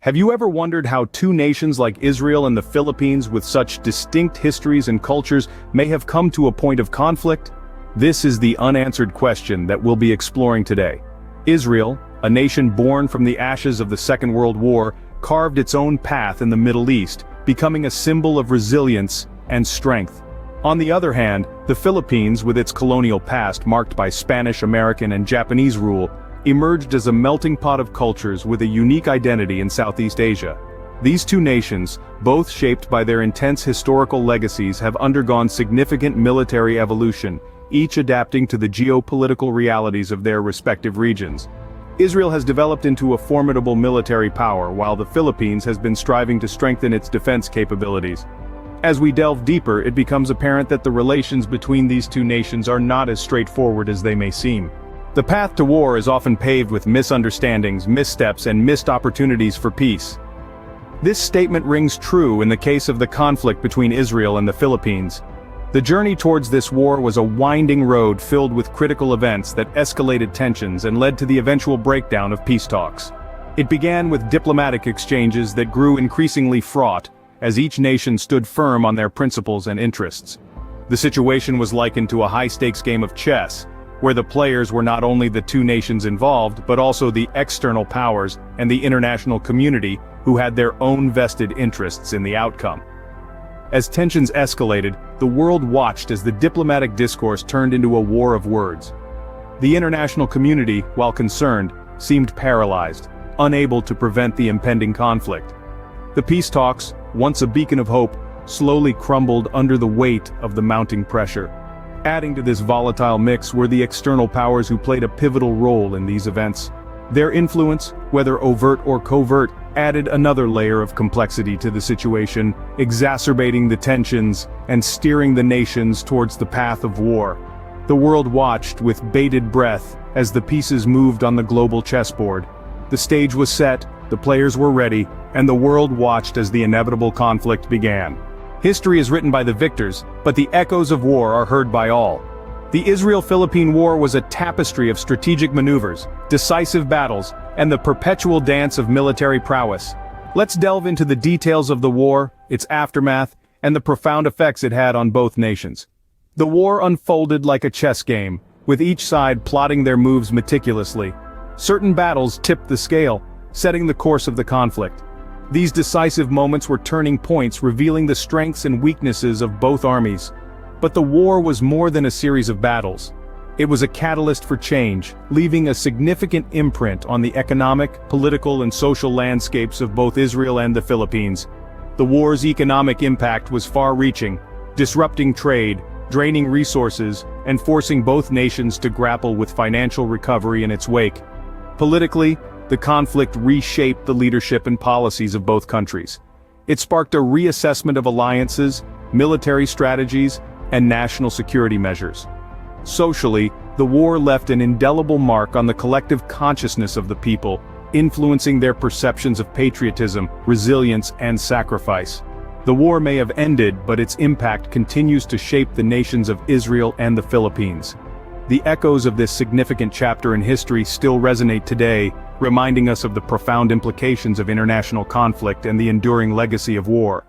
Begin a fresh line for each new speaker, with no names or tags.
Have you ever wondered how two nations like Israel and the Philippines with such distinct histories and cultures may have come to a point of conflict? This is the unanswered question that we'll be exploring today. Israel, a nation born from the ashes of the Second World War, carved its own path in the Middle East, becoming a symbol of resilience and strength. On the other hand, the Philippines, with its colonial past marked by Spanish, American, and Japanese rule, emerged as a melting pot of cultures with a unique identity in Southeast Asia. These two nations, both shaped by their intense historical legacies, have undergone significant military evolution, each adapting to the geopolitical realities of their respective regions. Israel has developed into a formidable military power, while the Philippines has been striving to strengthen its defense capabilities. As we delve deeper, it becomes apparent that the relations between these two nations are not as straightforward as they may seem. The path to war is often paved with misunderstandings, missteps, and missed opportunities for peace. This statement rings true in the case of the conflict between Israel and the Philippines. The journey towards this war was a winding road filled with critical events that escalated tensions and led to the eventual breakdown of peace talks. It began with diplomatic exchanges that grew increasingly fraught, as each nation stood firm on their principles and interests. The situation was likened to a high-stakes game of chess, where the players were not only the two nations involved, but also the external powers and the international community who had their own vested interests in the outcome. As tensions escalated, the world watched as the diplomatic discourse turned into a war of words. The international community, while concerned, seemed paralyzed, unable to prevent the impending conflict. The peace talks, once a beacon of hope, slowly crumbled under the weight of the mounting pressure. Adding to this volatile mix were the external powers who played a pivotal role in these events. Their influence, whether overt or covert, added another layer of complexity to the situation, exacerbating the tensions and steering the nations towards the path of war. The world watched with bated breath as the pieces moved on the global chessboard. The stage was set, the players were ready, and the world watched as the inevitable conflict began. History is written by the victors, but the echoes of war are heard by all. The Israel-Philippine War was a tapestry of strategic maneuvers, decisive battles, and the perpetual dance of military prowess. Let's delve into the details of the war, its aftermath, and the profound effects it had on both nations. The war unfolded like a chess game, with each side plotting their moves meticulously. Certain battles tipped the scale, setting the course of the conflict. These decisive moments were turning points, revealing the strengths and weaknesses of both armies. But the war was more than a series of battles. It was a catalyst for change, leaving a significant imprint on the economic, political, and social landscapes of both Israel and the Philippines. The war's economic impact was far-reaching, disrupting trade, draining resources, and forcing both nations to grapple with financial recovery in its wake. Politically, the conflict reshaped the leadership and policies of both countries. It sparked a reassessment of alliances, military strategies, and national security measures. Socially, the war left an indelible mark on the collective consciousness of the people, influencing their perceptions of patriotism, resilience, and sacrifice. The war may have ended, but its impact continues to shape the nations of Israel and the Philippines. The echoes of this significant chapter in history still resonate today, reminding us of the profound implications of international conflict and the enduring legacy of war.